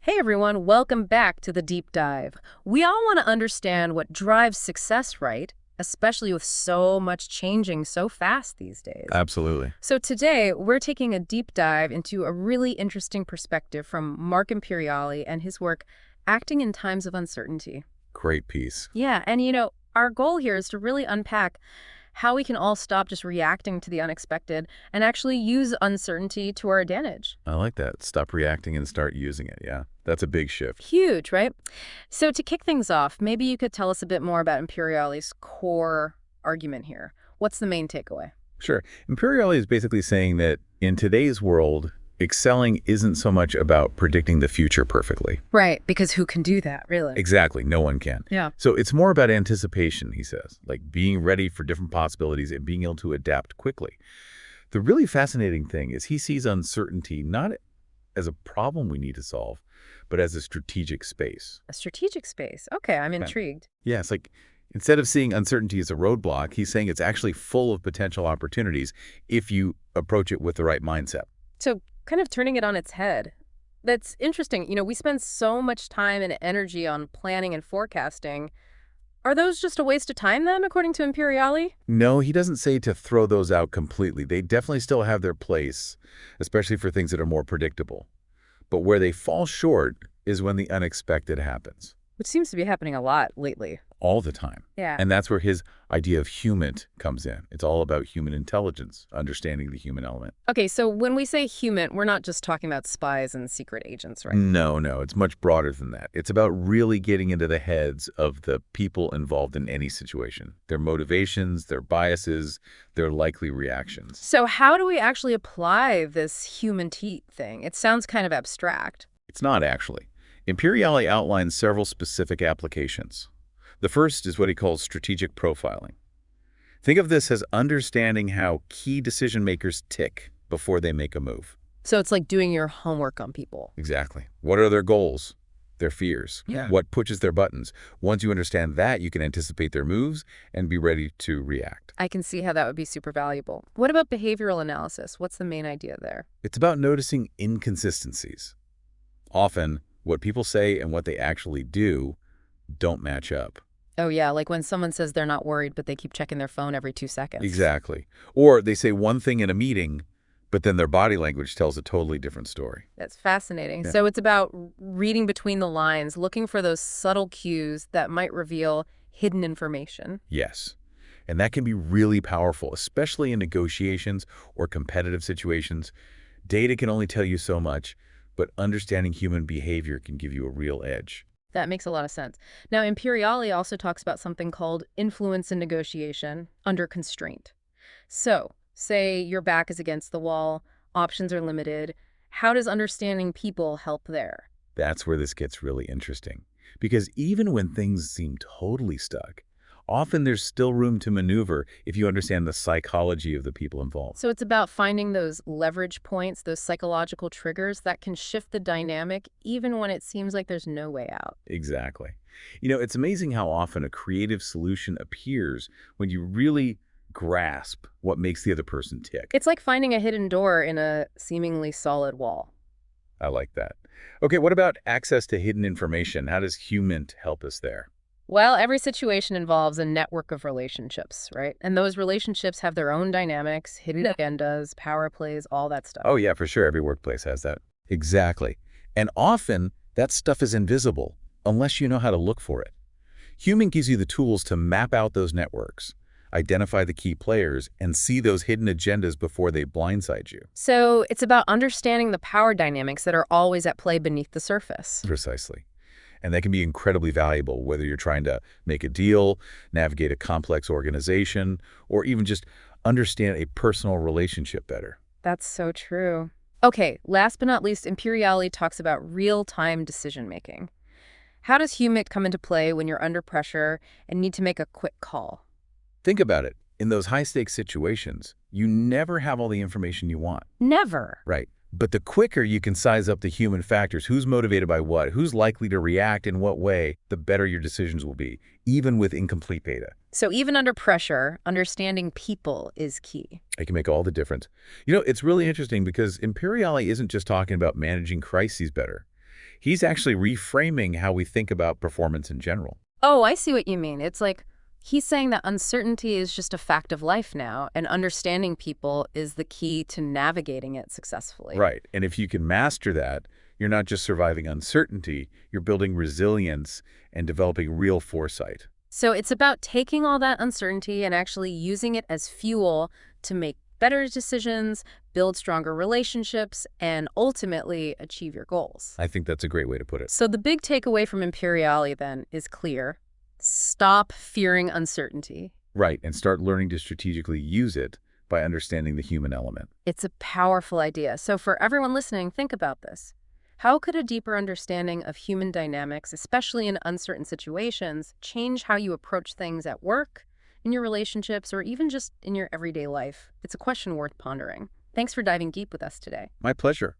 Hey everyone, welcome back to the deep dive. We all want to understand what drives success, right? Especially with so much changing so fast these days. Absolutely. So today, we're taking a deep dive into a really interesting perspective from Mark Imperiali and his work, Acting in Times of Uncertainty. Great piece. Yeah, and our goal here is to really unpack how we can all stop just reacting to the unexpected and actually use uncertainty to our advantage. I like that. Stop reacting and start using it. Yeah, that's a big shift. Huge, right? So to kick things off, maybe you could tell us a bit more about Imperiali's core argument here. What's the main takeaway? Sure. Imperiali is basically saying that in today's world, excelling isn't so much about predicting the future perfectly. Right, because who can do that, really? Exactly. No one can. Yeah. So it's more about anticipation, he says, like being ready for different possibilities and being able to adapt quickly. The really fascinating thing is he sees uncertainty not as a problem we need to solve, but as a strategic space. A strategic space. Okay, I'm intrigued. Yeah, it's like instead of seeing uncertainty as a roadblock, he's saying it's actually full of potential opportunities if you approach it with the right mindset. So kind of turning it on its head. That's interesting. We spend so much time and energy on planning and forecasting. Are those just a waste of time then, according to Imperiali? No, he doesn't say to throw those out completely. They definitely still have their place, especially for things that are more predictable. But where they fall short is when the unexpected happens. Which seems to be happening a lot lately. All the time. Yeah. And that's where his idea of Humint comes in. It's all about human intelligence, understanding the human element. Okay, so when we say human, we're not just talking about spies and secret agents, right? No, it's much broader than that. It's about really getting into the heads of the people involved in any situation, their motivations, their biases, their likely reactions. So how do we actually apply this human thing? It sounds kind of abstract. It's not actually. Imperiali outlines several specific applications. The first is what he calls strategic profiling. Think of this as understanding how key decision makers tick before they make a move. So it's like doing your homework on people. Exactly. What are their goals? Their fears? Yeah. What pushes their buttons? Once you understand that, you can anticipate their moves and be ready to react. I can see how that would be super valuable. What about behavioral analysis? What's the main idea there? It's about noticing inconsistencies. Often, what people say and what they actually do don't match up. Oh, yeah, like when someone says they're not worried, but they keep checking their phone every 2 seconds. Exactly. Or they say one thing in a meeting, but then their body language tells a totally different story. That's fascinating. Yeah. So it's about reading between the lines, looking for those subtle cues that might reveal hidden information. Yes. And that can be really powerful, especially in negotiations or competitive situations. Data can only tell you so much, but understanding human behavior can give you a real edge. That makes a lot of sense. Now, Imperiali also talks about something called influence in negotiation under constraint. So, say your back is against the wall, options are limited. How does understanding people help there? That's where this gets really interesting. Because even when things seem totally stuck, often there's still room to maneuver if you understand the psychology of the people involved. So it's about finding those leverage points, those psychological triggers that can shift the dynamic even when it seems like there's no way out. Exactly. It's amazing how often a creative solution appears when you really grasp what makes the other person tick. It's like finding a hidden door in a seemingly solid wall. I like that. Okay, what about access to hidden information? How does Humint help us there? Well, every situation involves a network of relationships, right? And those relationships have their own dynamics, hidden agendas, power plays, all that stuff. Oh yeah, for sure. Every workplace has that. Exactly. And often that stuff is invisible unless you know how to look for it. Humint gives you the tools to map out those networks, identify the key players, and see those hidden agendas before they blindside you. So it's about understanding the power dynamics that are always at play beneath the surface. Precisely. And that can be incredibly valuable, whether you're trying to make a deal, navigate a complex organization, or even just understand a personal relationship better. That's so true. Okay, last but not least, Imperiali talks about real-time decision-making. How does Humint come into play when you're under pressure and need to make a quick call? Think about it. In those high-stakes situations, you never have all the information you want. Never. Right. But the quicker you can size up the human factors, who's motivated by what, who's likely to react in what way, the better your decisions will be, even with incomplete data. So even under pressure, understanding people is key. It can make all the difference. It's really interesting because Imperiali isn't just talking about managing crises better. He's actually reframing how we think about performance in general. Oh, I see what you mean. It's like he's saying that uncertainty is just a fact of life now, and understanding people is the key to navigating it successfully. Right. And if you can master that, you're not just surviving uncertainty, you're building resilience and developing real foresight. So it's about taking all that uncertainty and actually using it as fuel to make better decisions, build stronger relationships, and ultimately achieve your goals. I think that's a great way to put it. So the big takeaway from Imperiali then is clear. Stop fearing uncertainty. Right. And start learning to strategically use it by understanding the human element. It's a powerful idea. So for everyone listening, think about this. How could a deeper understanding of human dynamics, especially in uncertain situations, change how you approach things at work, in your relationships, or even just in your everyday life? It's a question worth pondering. Thanks for diving deep with us today. My pleasure.